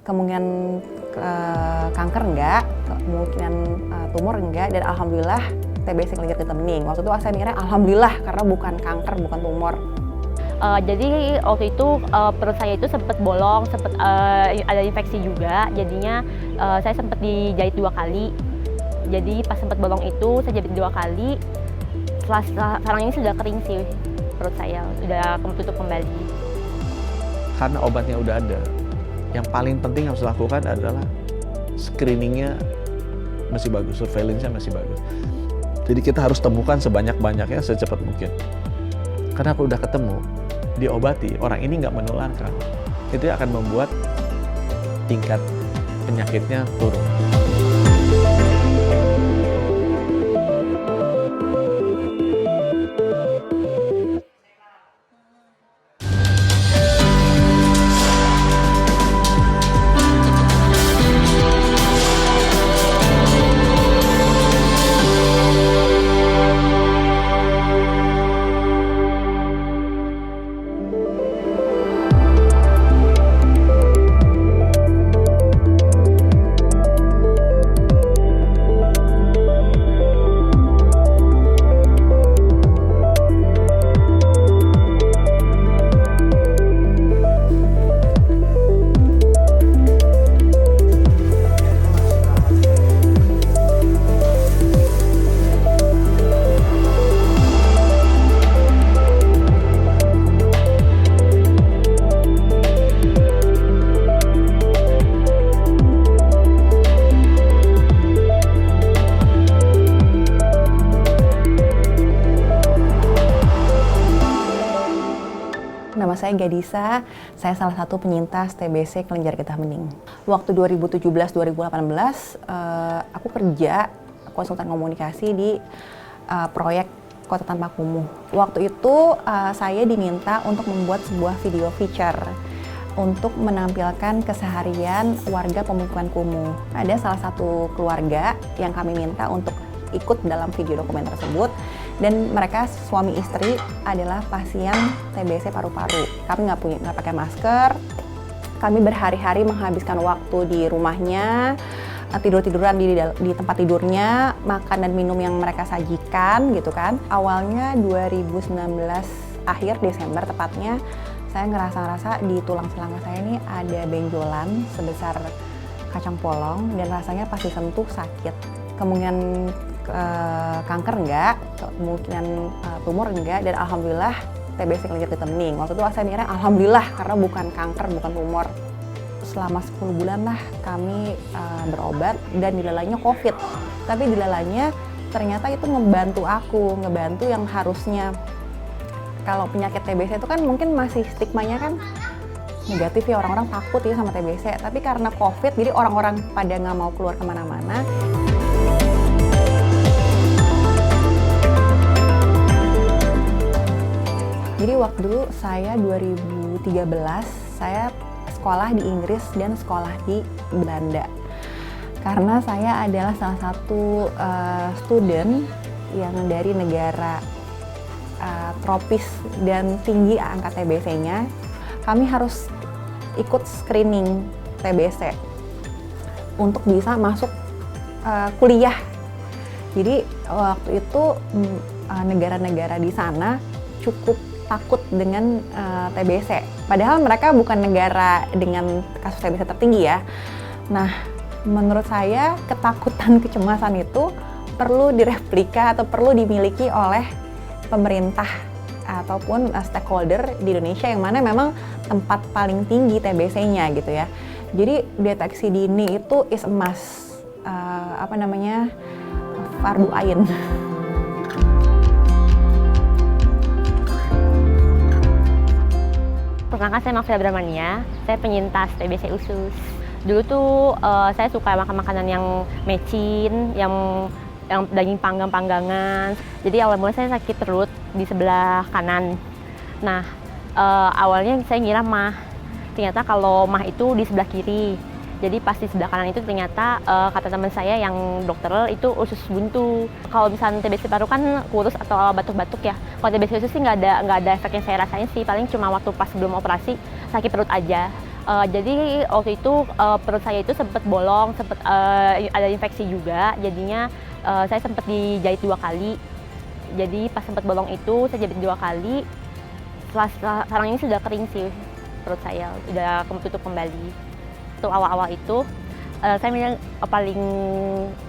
Kemungkinan kanker enggak, kemungkinan tumor enggak, dan alhamdulillah TBC kelenjar getah bening. Waktu itu saya mikirnya alhamdulillah karena bukan kanker, bukan tumor. Jadi waktu itu perut saya itu sempat bolong, sempat ada infeksi juga. Jadinya saya sempat dijahit 2 kali. Jadi pas sempat bolong itu saya jahit 2 kali. Sekarang ini sudah kering sih perut saya, sudah tutup kembali. Karena obatnya udah ada. Yang paling penting harus dilakukan adalah screeningnya masih bagus, surveillance-nya masih bagus. Jadi kita harus temukan sebanyak-banyaknya secepat mungkin. Karena kalau udah ketemu, diobati, orang ini nggak menularkan, itu akan membuat tingkat penyakitnya turun. Nama saya Gadisa, saya salah satu penyintas TBC kelenjar getah bening. Waktu 2017-2018, aku kerja konsultan komunikasi di proyek Kota Tanpa Kumuh. Waktu itu saya diminta untuk membuat sebuah video feature untuk menampilkan keseharian warga pemukiman kumuh. Ada salah satu keluarga yang kami minta untuk ikut dalam video dokumen tersebut, dan mereka suami istri adalah pasien TBC paru-paru. Kami nggak pakai masker, kami berhari-hari menghabiskan waktu di rumahnya, tidur-tiduran di tempat tidurnya, makan dan minum yang mereka sajikan gitu kan. Awalnya 2019 akhir Desember tepatnya, saya ngerasa di tulang selangka saya ini ada benjolan sebesar kacang polong, dan rasanya pas disentuh sakit. Kemungkinan kanker enggak, kemungkinan tumor enggak, dan alhamdulillah TBC kelenjar getah bening. Waktu itu saya mikirnya alhamdulillah karena bukan kanker, bukan tumor. Selama 10 bulan lah kami berobat, dan dilalanya COVID. Tapi dilalanya ternyata itu ngebantu yang harusnya kalau penyakit TBC itu kan mungkin masih stigmanya kan negatif ya, orang-orang takut ya sama TBC. Tapi karena COVID, jadi orang-orang pada nggak mau keluar kemana-mana. Jadi waktu dulu saya 2013, saya sekolah di Inggris dan sekolah di Belanda. Karena saya adalah salah satu student yang dari negara tropis dan tinggi angka TBC-nya, kami harus ikut screening TBC untuk bisa masuk kuliah. Jadi waktu itu negara-negara di sana cukup takut dengan TBC. Padahal mereka bukan negara dengan kasus TBC tertinggi ya. Nah, menurut saya ketakutan, kecemasan itu perlu direplika atau perlu dimiliki oleh pemerintah ataupun stakeholder di Indonesia, yang mana memang tempat paling tinggi TBC-nya gitu ya. Jadi deteksi dini itu is a must, fardu ain. Perkenalkan, saya Mafia Bramania, saya penyintas TBC usus. Dulu tuh saya suka makan makanan yang mecin, yang daging panggang-panggangan. Jadi awal mulai saya sakit perut di sebelah kanan. Nah, awalnya saya ngira mah. Ternyata kalau mah itu di sebelah kiri. Jadi pas di sebelah kanan itu ternyata kata teman saya yang dokter itu usus buntu. Kalau misalnya TBC paru kan kurus atau batuk-batuk ya. Kalau TBC usus sih nggak ada efek yang saya rasain sih. Paling cuma waktu pas sebelum operasi sakit perut aja. Jadi waktu itu perut saya itu sempat bolong, sempat ada infeksi juga. Jadinya saya sempat dijahit 2 kali. Jadi pas sempat bolong itu saya jahit 2 kali. Sekarang ini sudah kering sih perut saya, udah tutup kembali. Itu awal-awal itu saya paling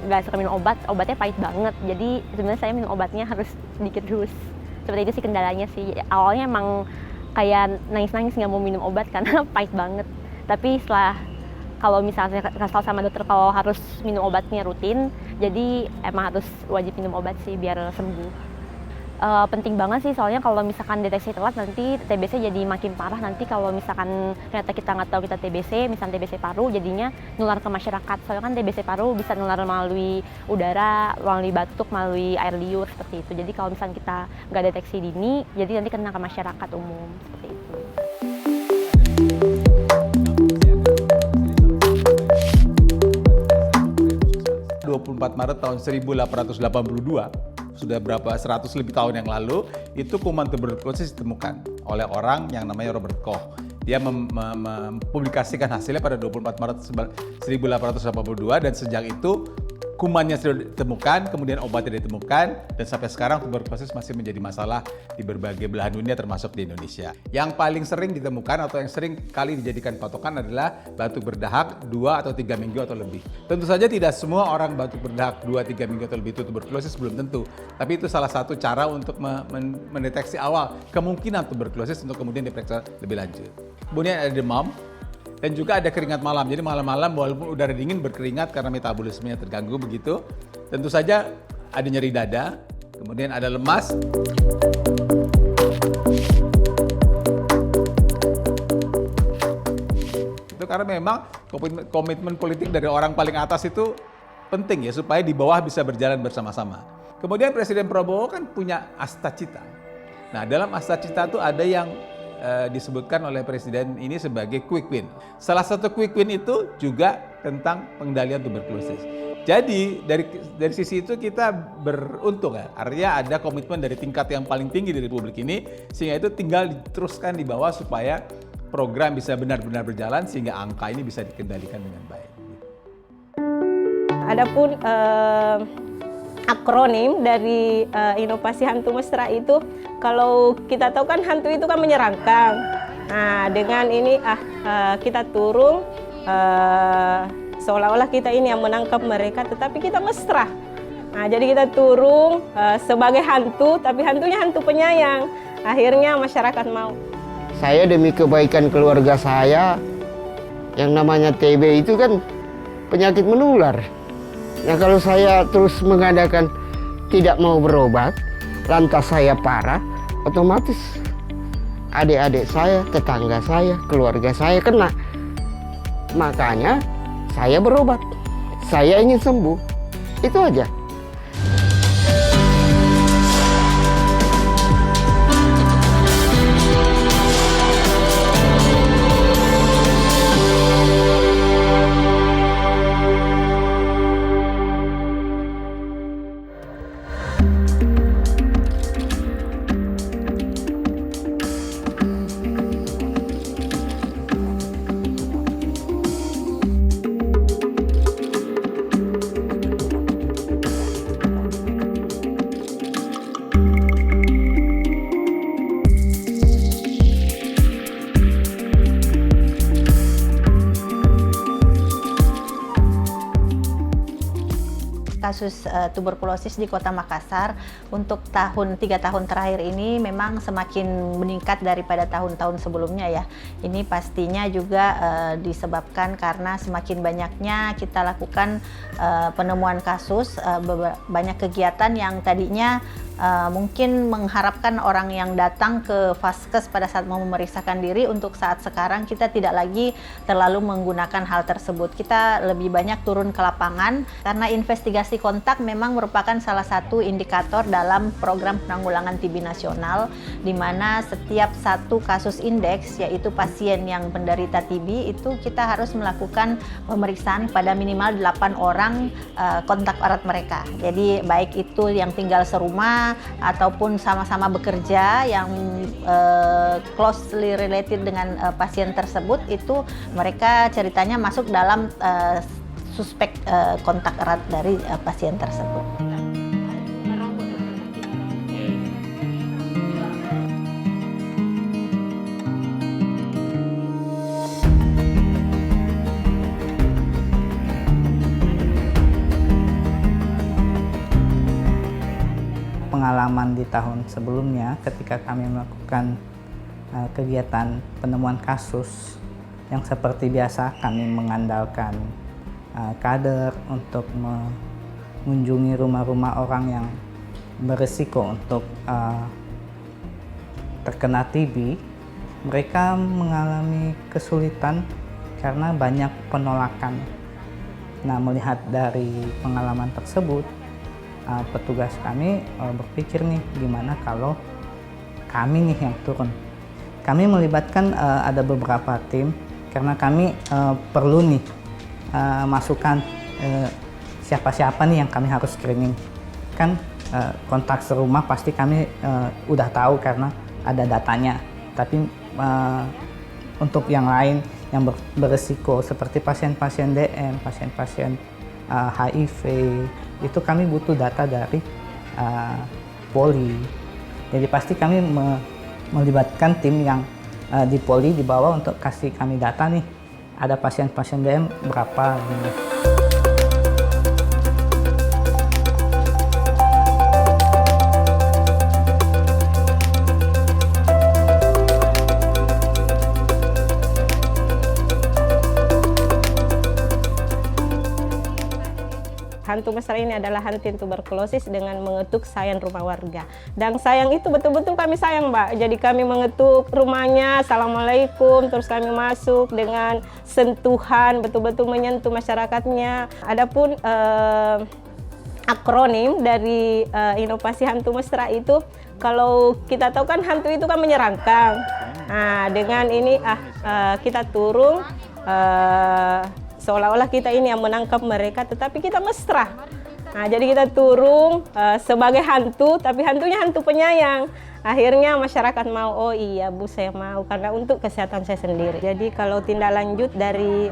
nggak suka minum obatnya pahit banget. Jadi sebenarnya saya minum obatnya harus sedikit terus. Seperti itu sih kendalanya sih. Awalnya emang kayak nangis-nangis nggak mau minum obat karena pahit banget. Tapi setelah kalau misalnya saya kasih tahu sama dokter kalau harus minum obatnya rutin, jadi emang harus wajib minum obat sih biar sembuh. Penting banget sih soalnya kalau misalkan deteksi telat nanti TBC jadi makin parah. Nanti kalau misalkan ternyata kita nggak tahu kita TBC, misalnya TBC paru, jadinya nular ke masyarakat. Soalnya kan TBC paru bisa nular melalui udara, melalui batuk, melalui air liur seperti itu. Jadi kalau misalnya kita nggak deteksi dini, jadi nanti kena ke masyarakat umum seperti itu. Maret tahun 1882, sudah berapa 100 lebih tahun yang lalu, itu kuman tuberkulosis ditemukan oleh orang yang namanya Robert Koch. Dia mempublikasikan hasilnya pada 24 Maret 1882 dan sejak itu kumannya sudah ditemukan, kemudian obatnya ditemukan, dan sampai sekarang tuberkulosis masih menjadi masalah di berbagai belahan dunia termasuk di Indonesia. Yang paling sering ditemukan atau yang sering kali dijadikan patokan adalah batuk berdahak 2 atau 3 minggu atau lebih. Tentu saja tidak semua orang batuk berdahak 2-3 minggu atau lebih itu tuberkulosis, belum tentu. Tapi itu salah satu cara untuk mendeteksi awal kemungkinan tuberkulosis untuk kemudian diperiksa lebih lanjut. Kemudian ada demam. Dan juga ada keringat malam, jadi malam-malam walaupun udara dingin berkeringat karena metabolismenya terganggu begitu. Tentu saja ada nyeri dada, kemudian ada lemas. Itu karena memang komitmen politik dari orang paling atas itu penting ya, supaya di bawah bisa berjalan bersama-sama. Kemudian Presiden Prabowo kan punya Astacita. Nah, dalam Astacita itu ada yang disebutkan oleh Presiden ini sebagai quick win. Salah satu quick win itu juga tentang pengendalian tuberkulosis. Jadi dari sisi itu kita beruntung ya, artinya ada komitmen dari tingkat yang paling tinggi di Republik ini, sehingga itu tinggal diteruskan di bawah supaya program bisa benar-benar berjalan sehingga angka ini bisa dikendalikan dengan baik. Adapun akronim dari inovasi hantu mesra itu, kalau kita tahu kan hantu itu kan menyerangkan. Nah, dengan ini kita turun seolah-olah kita ini yang menangkap mereka, tetapi kita mesra. Nah, jadi kita turun sebagai hantu, tapi hantunya hantu penyayang. Akhirnya masyarakat mau. Saya demi kebaikan keluarga saya, yang namanya TB itu kan penyakit menular. Nah, kalau saya terus mengadakan tidak mau berobat, lantas saya parah, otomatis adik-adik saya, tetangga saya, keluarga saya kena. Makanya saya berobat. Saya ingin sembuh. Itu aja. Kasus tuberkulosis di Kota Makassar untuk 3 tahun terakhir ini memang semakin meningkat daripada tahun-tahun sebelumnya ya. Ini pastinya juga disebabkan karena semakin banyaknya kita lakukan penemuan kasus, banyak kegiatan yang tadinya mungkin mengharapkan orang yang datang ke Vaskes pada saat mau memeriksakan diri, untuk saat sekarang kita tidak lagi terlalu menggunakan hal tersebut. Kita lebih banyak turun ke lapangan karena investigasi kontak memang merupakan salah satu indikator dalam program penanggulangan TB nasional, di mana setiap satu kasus indeks, yaitu pasien yang penderita TB, itu kita harus melakukan pemeriksaan pada minimal 8 orang kontak erat mereka. Jadi baik itu yang tinggal serumah, temannya ataupun sama-sama bekerja yang closely related dengan pasien tersebut, itu mereka ceritanya masuk dalam suspek kontak erat dari pasien tersebut. Pengalaman di tahun sebelumnya ketika kami melakukan kegiatan penemuan kasus yang seperti biasa kami mengandalkan kader untuk mengunjungi rumah-rumah orang yang berisiko untuk terkena TB, mereka mengalami kesulitan karena banyak penolakan. Nah, melihat dari pengalaman tersebut, petugas kami berpikir nih, gimana kalau kami nih yang turun. Kami melibatkan ada beberapa tim karena kami perlu nih masukan siapa-siapa nih yang kami harus screening. Kan kontak serumah pasti kami udah tahu karena ada datanya. Tapi untuk yang lain yang beresiko seperti pasien-pasien DM, pasien-pasien HIV, itu kami butuh data dari Poli. Jadi pasti kami melibatkan tim yang di Poli di bawah untuk kasih kami data nih, ada pasien-pasien DM berapa gini. Hantu mesra ini adalah hantu tuberkulosis dengan mengetuk sayang rumah warga. Dan sayang itu betul-betul kami sayang, Mbak. Jadi kami mengetuk rumahnya, Assalamualaikum, terus kami masuk dengan sentuhan, betul-betul menyentuh masyarakatnya. Adapun akronim dari inovasi hantu mesra itu, kalau kita tahu kan hantu itu kan menyerangkan. Nah, dengan ini kita turun, seolah-olah kita ini yang menangkap mereka, tetapi kita mesra. Nah, jadi kita turun sebagai hantu, tapi hantunya hantu penyayang. Akhirnya masyarakat mau, oh iya Bu, saya mau, karena untuk kesehatan saya sendiri. Jadi kalau tindak lanjut dari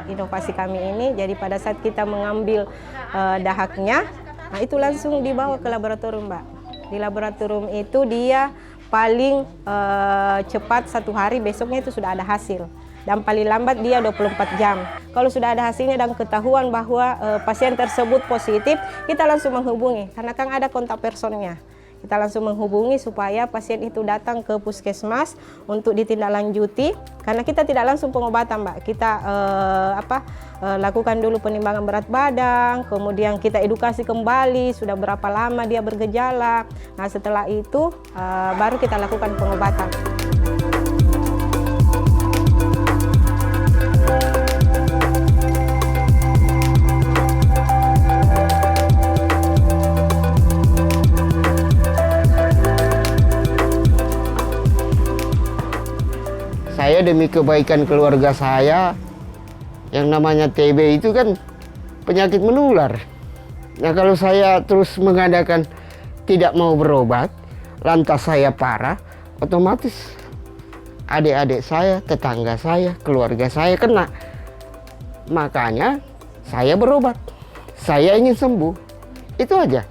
inovasi kami ini, jadi pada saat kita mengambil dahaknya, nah itu langsung dibawa ke laboratorium, Mbak. Di laboratorium itu dia paling cepat 1 hari, besoknya itu sudah ada hasil. Dan paling lambat dia 24 jam. Kalau sudah ada hasilnya dan ketahuan bahwa pasien tersebut positif, kita langsung menghubungi, karena kan ada kontak personnya. Kita langsung menghubungi supaya pasien itu datang ke puskesmas untuk ditindaklanjuti, karena kita tidak langsung pengobatan, Mbak. Kita lakukan dulu penimbangan berat badan, kemudian kita edukasi kembali sudah berapa lama dia bergejala. Nah, setelah itu baru kita lakukan pengobatan. Saya demi kebaikan keluarga saya, yang namanya TB itu kan penyakit menular. Nah, kalau saya terus mengadakan tidak mau berobat, lantas saya parah, otomatis adik-adik saya, tetangga saya, keluarga saya kena. Makanya saya berobat. Saya ingin sembuh. Itu aja.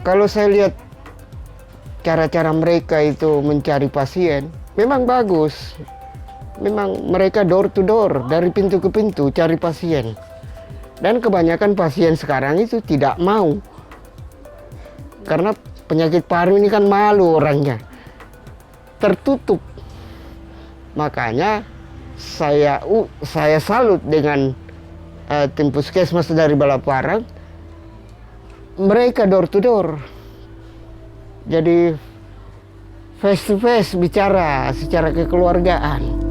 Kalau saya lihat cara-cara mereka itu mencari pasien, memang bagus. Memang mereka door to door, dari pintu ke pintu cari pasien. Dan kebanyakan pasien sekarang itu tidak mau. Karena penyakit paru ini kan malu orangnya. Tertutup. Makanya saya salut dengan tim puskesmas dari Balaparang. Mereka door to door. Jadi face to face bicara secara kekeluargaan.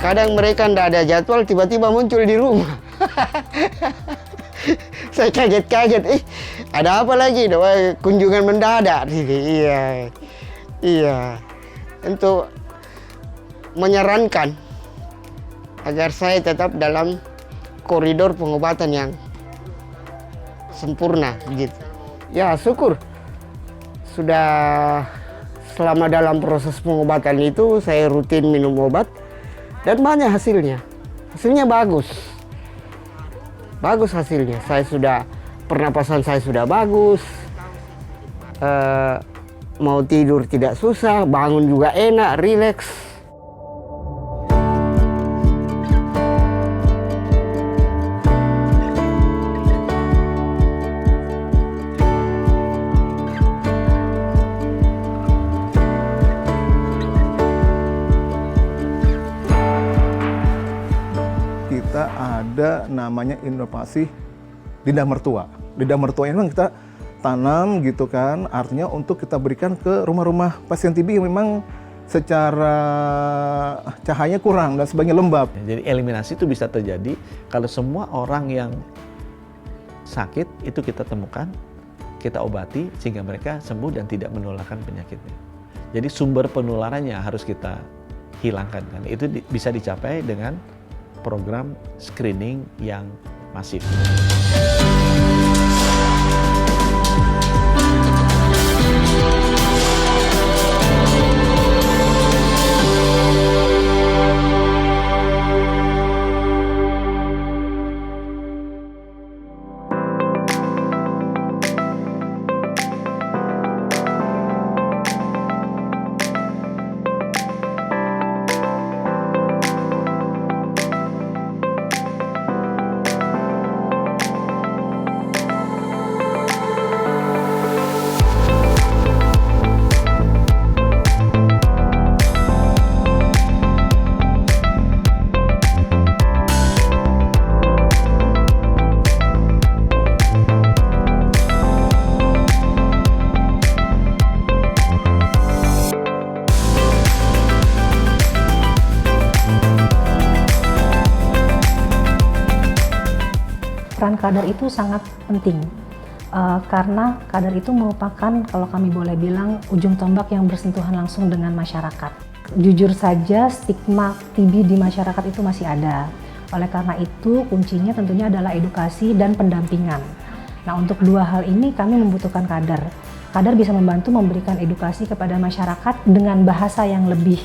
Kadang mereka tidak ada jadwal, tiba-tiba muncul di rumah. Saya kaget-kaget, Ada apa lagi? Kunjungan mendadak. Iya. Untuk menyarankan agar saya tetap dalam koridor pengobatan yang sempurna gitu. Ya, syukur. Sudah selama dalam proses pengobatan itu saya rutin minum obat dan banyak hasilnya. Hasilnya bagus. Bagus hasilnya. Pernapasan saya sudah bagus. Mau tidur tidak susah, bangun juga enak, rileks. Kita ada namanya inovasi lidah mertua. Lidah mertua ini memang kita tanam gitu kan, artinya untuk kita berikan ke rumah-rumah pasien TB yang memang secara cahayanya kurang dan sebagainya lembab. Jadi eliminasi itu bisa terjadi kalau semua orang yang sakit itu kita temukan, kita obati sehingga mereka sembuh dan tidak menularkan penyakitnya. Jadi sumber penularannya harus kita hilangkan kan. Itu bisa dicapai dengan program screening yang masif. Peran kader itu sangat penting karena kader itu merupakan, kalau kami boleh bilang, ujung tombak yang bersentuhan langsung dengan masyarakat. Jujur saja stigma TB di masyarakat itu masih ada. Oleh karena itu kuncinya tentunya adalah edukasi dan pendampingan. Nah, untuk dua hal ini kami membutuhkan kader. Kader bisa membantu memberikan edukasi kepada masyarakat dengan bahasa yang lebih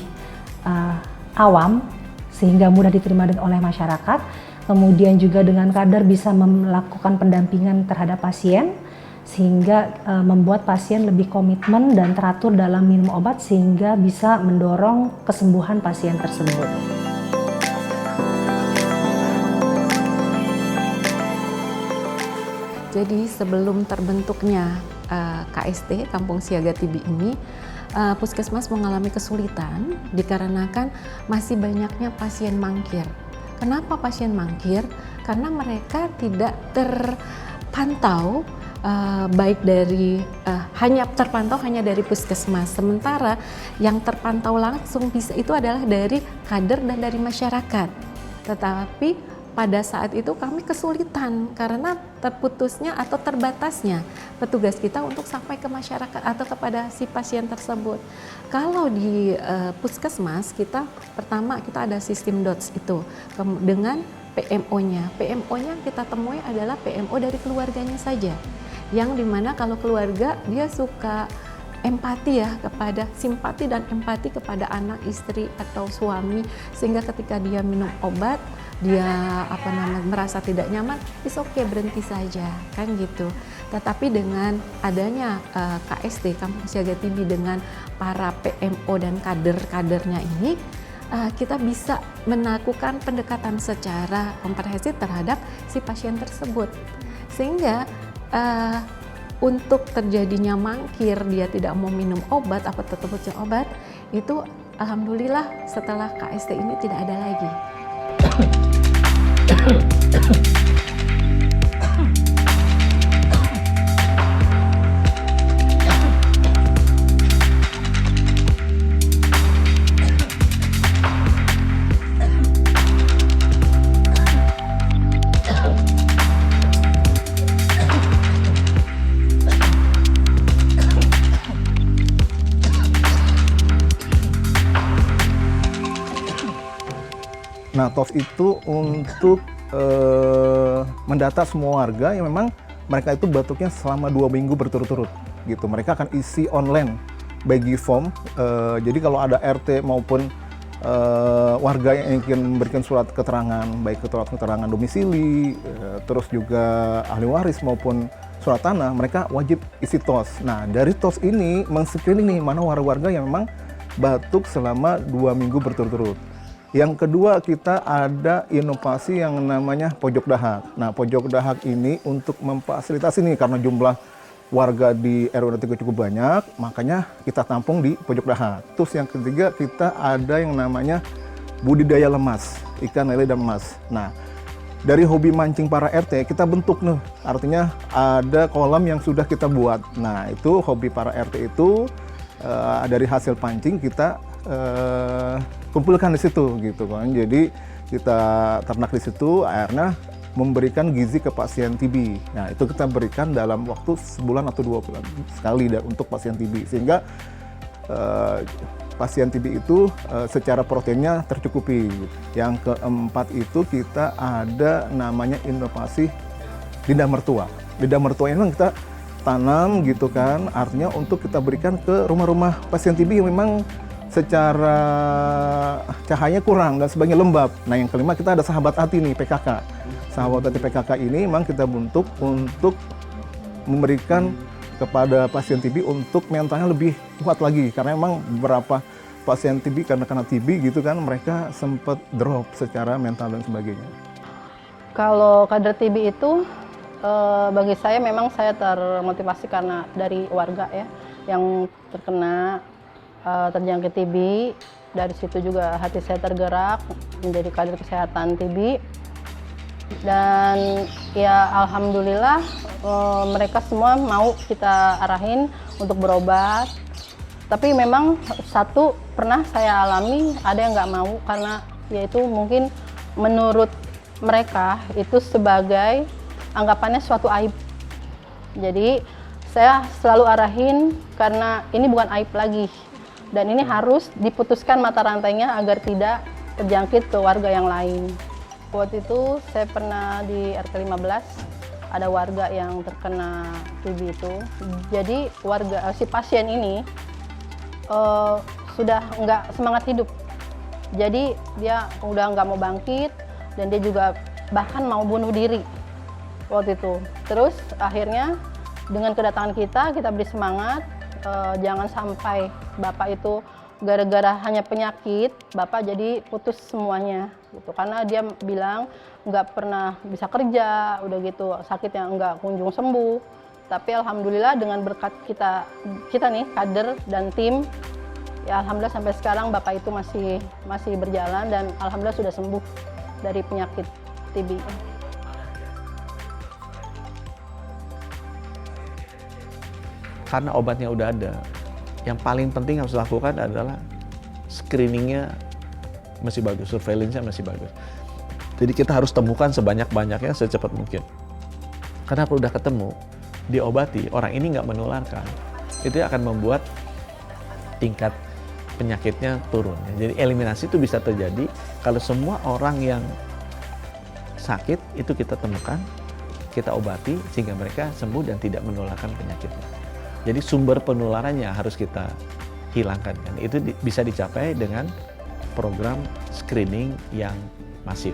awam sehingga mudah diterima oleh masyarakat. Kemudian juga dengan kader bisa melakukan pendampingan terhadap pasien sehingga membuat pasien lebih komitmen dan teratur dalam minum obat sehingga bisa mendorong kesembuhan pasien tersebut. Jadi sebelum terbentuknya KST, Kampung Siaga TB ini, Puskesmas mengalami kesulitan dikarenakan masih banyaknya pasien mangkir. Kenapa pasien mangkir? Karena mereka tidak terpantau baik dari hanya dari puskesmas. Sementara yang terpantau langsung bisa itu adalah dari kader dan dari masyarakat. Tetapi pada saat itu kami kesulitan karena terputusnya atau terbatasnya petugas kita untuk sampai ke masyarakat atau kepada si pasien tersebut. Kalau di puskesmas kita pertama kita ada sistem DOTS itu dengan PMO-nya. PMO-nya yang kita temui adalah PMO dari keluarganya saja. Yang dimana kalau keluarga dia suka empati ya, kepada simpati dan empati kepada anak, istri atau suami, sehingga ketika dia minum obat dia merasa tidak nyaman, it's okay, berhenti saja kan gitu. Tetapi dengan adanya KST Kampung Siaga TB dengan para PMO dan kader-kadernya ini, kita bisa melakukan pendekatan secara komprehensif terhadap si pasien tersebut, sehingga untuk terjadinya mangkir, dia tidak mau minum obat atau tetap obat, itu alhamdulillah setelah KST ini tidak ada lagi. TOS itu untuk mendata semua warga yang memang mereka itu batuknya selama 2 minggu berturut-turut gitu. Mereka akan isi online bagi form. Jadi kalau ada RT maupun warga yang ingin memberikan surat keterangan, baik surat keterangan domisili, terus juga ahli waris maupun surat tanah, mereka wajib isi TOS. Nah, dari TOS ini men-screening nih mana warga-warga yang memang batuk selama 2 minggu berturut-turut. Yang kedua, kita ada inovasi yang namanya pojok dahak. Nah, pojok dahak ini untuk memfasilitasi nih karena jumlah warga di RW 3 cukup banyak, makanya kita tampung di pojok dahak. Terus yang ketiga, kita ada yang namanya budidaya lemas, ikan lele dan emas. Nah, dari hobi mancing para RT, kita bentuk nih, artinya ada kolam yang sudah kita buat. Nah, itu hobi para RT itu dari hasil pancing kita kumpulkan di situ gitu kan. Jadi kita ternak di situ, akhirnya memberikan gizi ke pasien TB. Nah, itu kita berikan dalam waktu sebulan atau 2 bulan sekali untuk pasien TB, sehingga pasien TB itu secara proteinnya tercukupi. Yang keempat itu kita ada namanya inovasi lidah mertua. Lidah mertua ini kita tanam gitu kan, artinya untuk kita berikan ke rumah-rumah pasien TB yang memang secara cahayanya kurang dan sebagainya lembab. Nah, yang kelima kita ada sahabat hati nih, PKK. Sahabat hati PKK ini memang kita bentuk untuk memberikan kepada pasien TB untuk mentalnya lebih kuat lagi, karena memang beberapa pasien TB karena TB gitu kan, mereka sempat drop secara mental dan sebagainya. Kalau kader TB itu bagi saya memang saya termotivasi karena dari warga ya yang terkena terjangkit TB. Dari situ juga hati saya tergerak menjadi kader kesehatan TB. Dan ya alhamdulillah mereka semua mau kita arahin untuk berobat. Tapi memang satu pernah saya alami, ada yang nggak mau karena yaitu mungkin menurut mereka itu sebagai anggapannya suatu aib. Jadi saya selalu arahin karena ini bukan aib lagi. Dan ini harus diputuskan mata rantainya agar tidak terjangkit ke warga yang lain. Waktu itu saya pernah di RT 15, ada warga yang terkena TB itu. Jadi warga si pasien ini sudah nggak semangat hidup. Jadi dia udah nggak mau bangkit dan dia juga bahkan mau bunuh diri waktu itu. Terus akhirnya dengan kedatangan kita beri semangat, jangan sampai Bapak itu gara-gara hanya penyakit, Bapak jadi putus semuanya gitu. Karena dia bilang nggak pernah bisa kerja, udah gitu sakitnya nggak kunjung sembuh. Tapi alhamdulillah dengan berkat kita nih kader dan tim, ya alhamdulillah sampai sekarang Bapak itu masih berjalan dan alhamdulillah sudah sembuh dari penyakit TB. Karena obatnya udah ada, yang paling penting harus dilakukan adalah screeningnya masih bagus, surveillance-nya masih bagus. Jadi kita harus temukan sebanyak-banyaknya secepat mungkin. Karena kalau udah ketemu, diobati, orang ini nggak menularkan, itu akan membuat tingkat penyakitnya turun. Jadi eliminasi itu bisa terjadi kalau semua orang yang sakit itu kita temukan, kita obati sehingga mereka sembuh dan tidak menularkan penyakitnya. Jadi sumber penularannya harus kita hilangkan. Itu bisa dicapai dengan program screening yang masif.